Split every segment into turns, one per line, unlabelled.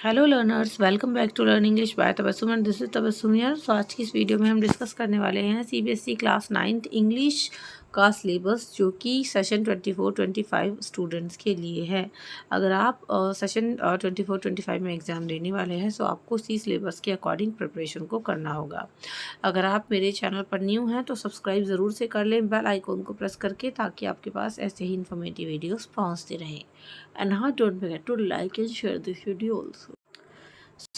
Hello learners, welcome back to learn English by Tabassum and this is Tabassum here. So आज की इस video में हम डिस्कस करने वाले हैं सीबीएसई क्लास 9th इंग्लिश का सिलेबस, जो कि सेशन 24-25 स्टूडेंट्स के लिए है। अगर आप सेशन 24-25 में एग्ज़ाम देने वाले हैं तो आपको इसी सिलेबस के अकॉर्डिंग प्रिपरेशन को करना होगा। अगर आप मेरे चैनल पर न्यू हैं तो सब्सक्राइब ज़रूर से कर लें बेल आइकॉन को प्रेस करके, ताकि आपके पास ऐसे ही इन्फॉर्मेटिव वीडियोस पहुंचते रहें। एंड हाँ, don't forget to like and share this video also.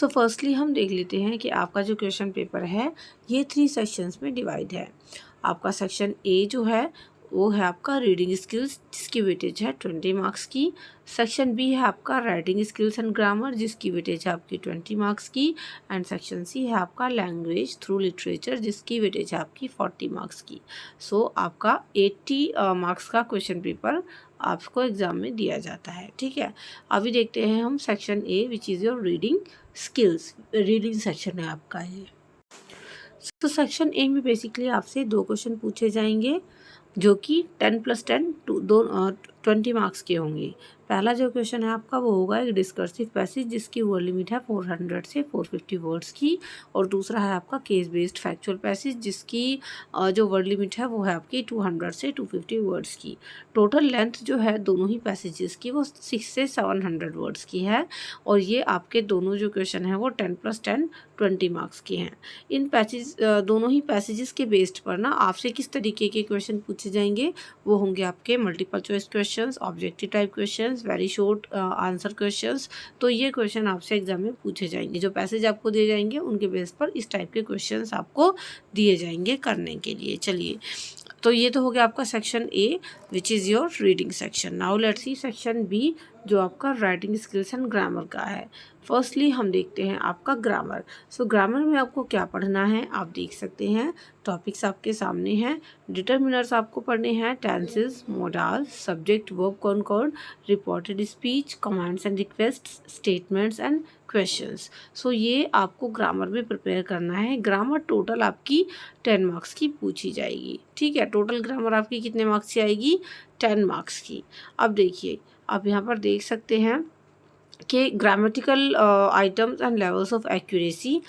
So firstly हम देख लेते हैं कि आपका जो क्वेश्चन पेपर है ये 3 सेक्शंस में डिवाइड है। आपका सेक्शन ए जो है वो है आपका रीडिंग स्किल्स, जिसकी वेटेज है 20 मार्क्स की। सेक्शन बी है आपका राइटिंग स्किल्स एंड ग्रामर, जिसकी वेटेज है आपकी 20 मार्क्स की। एंड सेक्शन सी है आपका लैंग्वेज थ्रू लिटरेचर, जिसकी वेटेज है आपकी 40 मार्क्स की। सो आपका 80 मार्क्स का क्वेश्चन पेपर आपको एग्ज़ाम में दिया जाता है। ठीक है, अभी देखते हैं हम section A which is your reading skills. Reading section है आपका ये। तो सेक्शन ए में बेसिकली आपसे 2 क्वेश्चन पूछे जाएंगे, जो कि 10+10 20 मार्क्स के होंगे। पहला जो क्वेश्चन है आपका वो होगा एक डिस्कर्सिव पैसेज, जिसकी वर्ड लिमिट है 400 से 450 वर्ड्स की। और दूसरा है आपका केस बेस्ड फैक्चुअल पैसेज, जिसकी जो वर्ड लिमिट है वो है आपकी 200 से 250 वर्ड्स की। टोटल लेंथ जो है दोनों ही पैसेजेस की वो 6 से 700 वर्ड्स की है। और ये आपके दोनों जो क्वेश्चन है वो 10+10 20 मार्क्स के हैं। इन दोनों ही पैसेजेस के बेस्ड पर ना आपसे किस तरीके के क्वेश्चन पूछे जाएंगे, वो होंगे आपके multiple choice questions, objective type questions, very short answer questions. तो ये क्वेश्चन आपसे एग्जाम में पूछे जाएंगे। जो पैसेज आपको दिए जाएंगे उनके बेस पर इस टाइप के क्वेश्चंस आपको दिए जाएंगे करने के लिए। चलिए, तो ये तो हो गया आपका section A which is your reading section. Now let's see section B, जो आपका राइटिंग स्किल्स एंड ग्रामर का है। फर्स्टली हम देखते हैं आपका ग्रामर। सो ग्रामर में आपको क्या पढ़ना है आप देख सकते हैं। टॉपिक्स आपके सामने हैं। डिटर्मिनर्स आपको पढ़ने हैं, tenses, modals, subject, verb concord, reported speech, commands and requests, statements and questions. So ये आपको ग्रामर में प्रिपेयर करना है। ग्रामर टोटल आपकी 10 मार्क्स की पूछी जाएगी। ठीक है, टोटल ग्रामर आपकी कितने मार्क्स की आएगी? 10 मार्क्स की। अब देखिए, आप यहाँ पर देख सकते हैं कि grammatical items and levels of accuracy,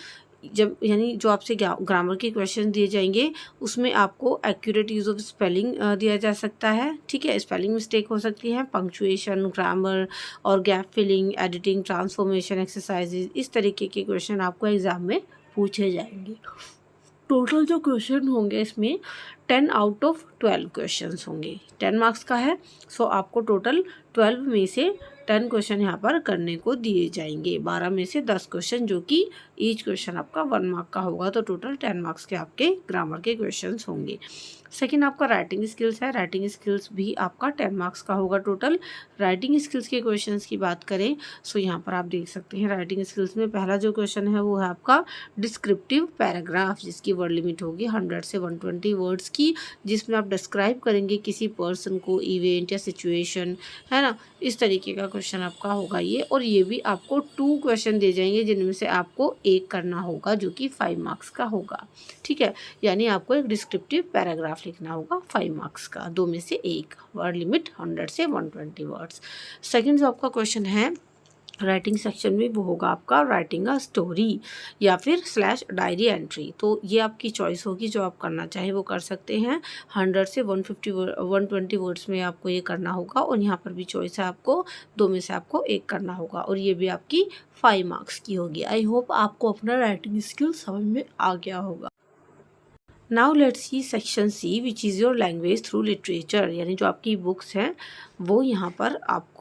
जब यानी जो आपसे ग्रामर के क्वेश्चन दिए जाएंगे उसमें आपको एक्यूरेट यूज़ ऑफ स्पेलिंग दिया जा सकता है। ठीक है, स्पेलिंग मिस्टेक हो सकती है, पंक्चुएशन, ग्रामर और gap filling, editing, transformation exercises, इस तरीके के क्वेश्चन आपको एग्जाम में पूछे जाएंगे। टोटल जो क्वेश्चन होंगे इसमें 10 आउट ऑफ 12 क्वेश्चंस होंगे। 10 मार्क्स का है, सो आपको टोटल 12 में से 10 क्वेश्चन यहाँ पर करने को दिए जाएंगे। 12 में से 10 क्वेश्चन, जो कि ईच क्वेश्चन आपका 1 मार्क का होगा। तो टोटल 10 मार्क्स के आपके ग्रामर के क्वेश्चंस होंगे। सेकेंड आपका राइटिंग स्किल्स है। राइटिंग स्किल्स भी आपका 10 मार्क्स का होगा टोटल। राइटिंग स्किल्स के क्वेश्चंस की बात करें सो यहाँ पर आप देख सकते हैं राइटिंग स्किल्स में पहला जो क्वेश्चन है वो है आपका डिस्क्रिप्टिव पैराग्राफ, जिसकी वर्ड लिमिट होगी 100 से 120 वर्ड्स की, जिसमें आप डिस्क्राइब करेंगे किसी पर्सन को, इवेंट या सिचुएशन, है ना। इस तरीके का क्वेश्चन आपका होगा ये। और ये भी आपको 2 क्वेश्चन दिए जाएंगे, जिनमें से आपको एक करना होगा, जो कि 5 मार्क्स का होगा। ठीक है, यानी आपको एक डिस्क्रिप्टिव पैराग्राफ लिखना होगा 5 मार्क्स का, 2 में से एक। वर्ड लिमिट 100 से 120 वर्ड्स। सेकेंड जो आपका क्वेश्चन है राइटिंग सेक्शन में वो होगा आपका राइटिंग अ स्टोरी या फिर स्लैश डायरी एंट्री। तो ये आपकी चॉइस होगी, जो आप करना चाहें वो कर सकते हैं। 100 से 120 वर्ड्स में आपको ये करना होगा। और यहाँ पर भी चॉइस है आपको, 2 में से आपको एक करना होगा। और ये भी आपकी 5 मार्क्स की होगी। आई होप आपको अपना राइटिंग स्किल समझ में आ गया होगा। Now let's see section C which is your language through literature, यानी जो आपकी बुक्स हैं वो यहाँ पर आपको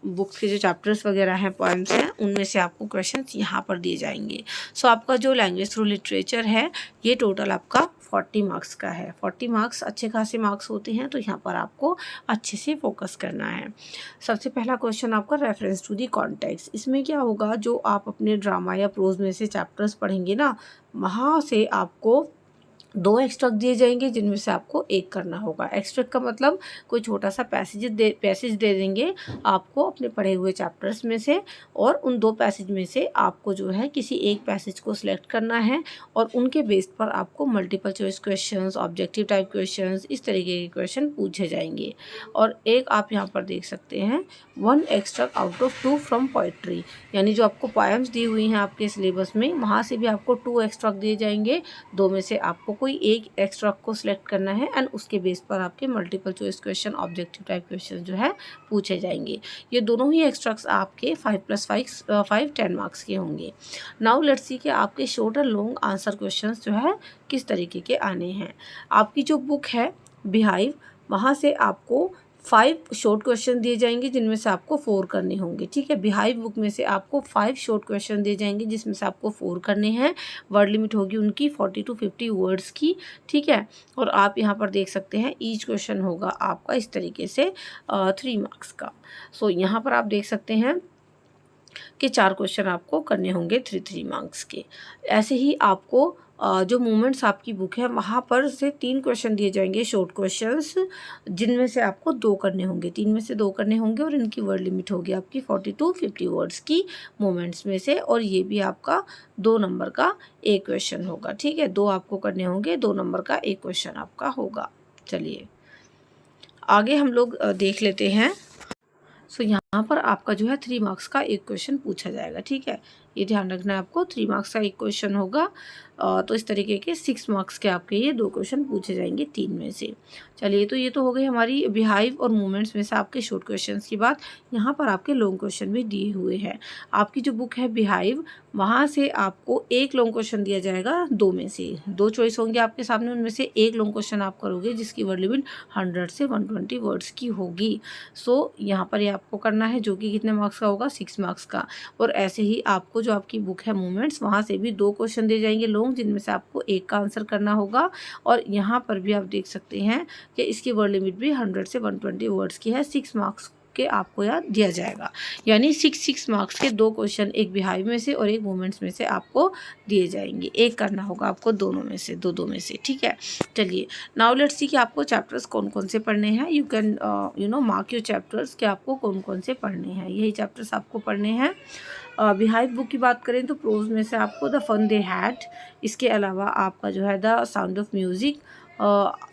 बुक्स के जो चैप्टर्स वगैरह हैं, पोएम्स हैं, उनमें से आपको क्वेश्चंस यहाँ पर दिए जाएंगे। सो आपका जो लैंग्वेज थ्रू लिटरेचर है ये टोटल आपका 40 मार्क्स का है। 40 मार्क्स अच्छे खासे मार्क्स होते हैं, तो यहाँ पर आपको अच्छे से फोकस करना है। सबसे पहला क्वेश्चन आपका रेफरेंस टू दी कॉन्टेक्स्ट। इसमें क्या होगा, जो आप अपने ड्रामा या प्रोज में से चैप्टर्स पढ़ेंगे ना, वहाँ से आपको 2 एक्सट्रैक्ट दिए जाएंगे जिनमें से आपको एक करना होगा। एक्सट्रैक्ट का मतलब कोई छोटा सा पैसेज दे देंगे आपको अपने पढ़े हुए चैप्टर्स में से, और उन 2 पैसेज में से आपको जो है किसी एक पैसेज को सिलेक्ट करना है और उनके बेस पर आपको multiple choice questions, objective type questions, इस तरीके के क्वेश्चन पूछे जाएंगे। और एक आप यहाँ पर देख सकते हैं 1 extract out of 2 from poetry, यानी जो आपको पोएम्स दी हुई हैं आपके सिलेबस में, वहाँ से भी आपको 2 एक्सट्रैक्ट दिए जाएंगे। 2 में से आपको कोई एक एक्स्ट्रा को सिलेक्ट करना है एंड उसके बेस पर आपके multiple choice question, objective type question जो है पूछे जाएंगे। ये दोनों ही एक्स्ट्राक्ट्स आपके 5+5 10 मार्क्स के होंगे। नाउ लेट्स सी कि आपके शॉर्ट और लॉन्ग आंसर क्वेश्चंस जो है किस तरीके के आने हैं। आपकी जो बुक है बिहाइव, वहाँ से आपको 5 शॉर्ट क्वेश्चन दिए जाएंगे जिनमें से आपको 4 करने होंगे। ठीक है, बिहाइव बुक में से आपको 5 शॉर्ट क्वेश्चन दिए जाएंगे जिसमें से आपको 4 करने हैं। वर्ड लिमिट होगी उनकी 40 to 50 वर्ड्स की। ठीक है, और आप यहाँ पर देख सकते हैं ईच क्वेश्चन होगा आपका इस तरीके से 3 मार्क्स का। सो यहाँ पर आप देख सकते हैं कि 4 क्वेश्चन आपको करने होंगे 3 मार्क्स के। ऐसे ही आपको जो मूवमेंट्स आपकी बुक है वहाँ पर से 3 क्वेश्चन दिए जाएंगे शॉर्ट क्वेश्चंस, जिनमें से आपको 2 करने होंगे, 3 में से 2 करने होंगे और इनकी वर्ड लिमिट होगी आपकी 40 to 50 वर्ड्स की मूवमेंट्स में से। और ये भी आपका 2 नंबर का एक क्वेश्चन होगा। ठीक है, 2 आपको करने होंगे, 2 नंबर का एक क्वेश्चन आपका होगा। चलिए आगे हम लोग देख लेते हैं। सो यहाँ पर आपका जो है 3 मार्क्स का एक क्वेश्चन पूछा जाएगा। ठीक है, ये ध्यान रखना है आपको, 3 मार्क्स का एक क्वेश्चन होगा। तो इस तरीके के 6 मार्क्स के आपके ये 2 क्वेश्चन पूछे जाएंगे 3 में से। चलिए, तो ये तो हो गई हमारी बिहाइव और मूवमेंट्स में से आपके शॉर्ट क्वेश्चंस की बात। यहाँ पर आपके लॉन्ग क्वेश्चन भी दिए हुए हैं। आपकी जो बुक है बिहाइव, वहाँ से आपको एक लॉन्ग क्वेश्चन दिया जाएगा 2 में से। 2 चॉइस होंगे आपके सामने, उनमें से एक लॉन्ग क्वेश्चन आप करोगे जिसकी वर्ड लिमिट 100 से 120 वर्ड्स की होगी। सो यहाँ पर ये आपको करना है, जो कि कितने मार्क्स का होगा, 6 मार्क्स का। और ऐसे ही आपको जो आपकी बुक है मूवमेंट्स, वहाँ से भी 2 क्वेश्चन दिए जाएंगे लॉन्ग, जिनमें से आपको एक का आंसर करना होगा। और यहाँ पर भी आप देख सकते हैं कि इसकी वर्ड लिमिट भी 100 से 120 वर्ड्स की है। 6 मार्क्स के आपको याद दिया जाएगा, यानी 6 मार्क्स के 2 क्वेश्चन एक बिहाइव में से और एक मूवमेंट्स में से आपको दिए जाएंगे। एक करना होगा आपको दोनों में से, दो में से। ठीक है, चलिए नाउ लेट्स सी कि आपको चैप्टर्स कौन कौन से पढ़ने हैं। You can mark your chapters कि आपको कौन कौन से पढ़ने हैं। यही चैप्टर्स आपको पढ़ने हैं। बिहाइव बुक की बात करें तो प्रोज में से आपको द फन दे हैड, इसके अलावा आपका जो है द साउंड ऑफ म्यूज़िक,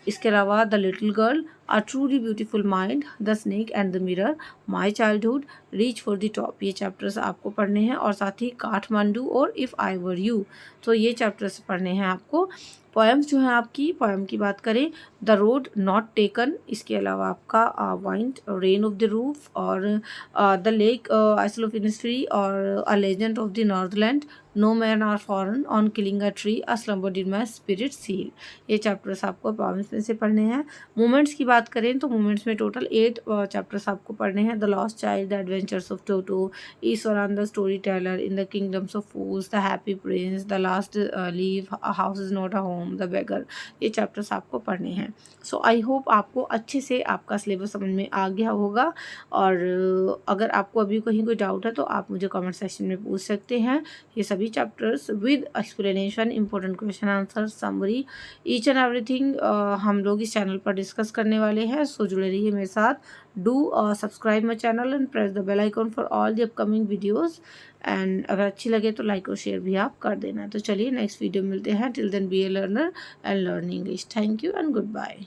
इसके अलावा the little girl, a truly beautiful mind, the snake and the mirror, my childhood, reach for the top, ये चैप्टर्स आपको पढ़ने हैं। और साथ ही काठमांडू और इफ़ आई वर यू, तो ये चैप्टर्स पढ़ने हैं आपको। पोएम्स जो हैं आपकी, पोएम की बात करें द रोड नॉट टेकन, इसके अलावा आपका wind, rain of the roof, और the lake isle of Innisfree, और a legend of the northland, no man are foreign, on killing a tree, a slumber in my spirit seal, ये chapters आपको poems में से पढ़ने हैं। Movements की बात करें तो मूवमेंट्स में टोटल 8 चैप्टर्स आपको पढ़ने हैं। The lost child, the adventures of Toto, Iswaran the storyteller, in the kingdoms of fools, the happy prince, the last leaf, a house is not a home, the beggar, ये chapters आपको पढ़ने हैं। सो I hope आपको अच्छे से आपका syllabus समझ में आ गया होगा। और अगर आपको अभी कहीं कोई डाउट है तो आप मुझे कमेंट सेक्शन में पूछ सकते हैं। ये सभी chapters with explanation, important question answer, summary, each and everything हम लोग इस चैनल पर डिस्कस करने वाले हैं। सो जुड़े रहिए मेरे साथ। Do subscribe my channel and press the bell icon for all the upcoming videos. And अगर अच्छी लगे तो लाइक और शेयर भी आप कर देना। तो चलिए नेक्स्ट वीडियो मिलते हैं। Till then be a learner and learn English. Thank you and good bye.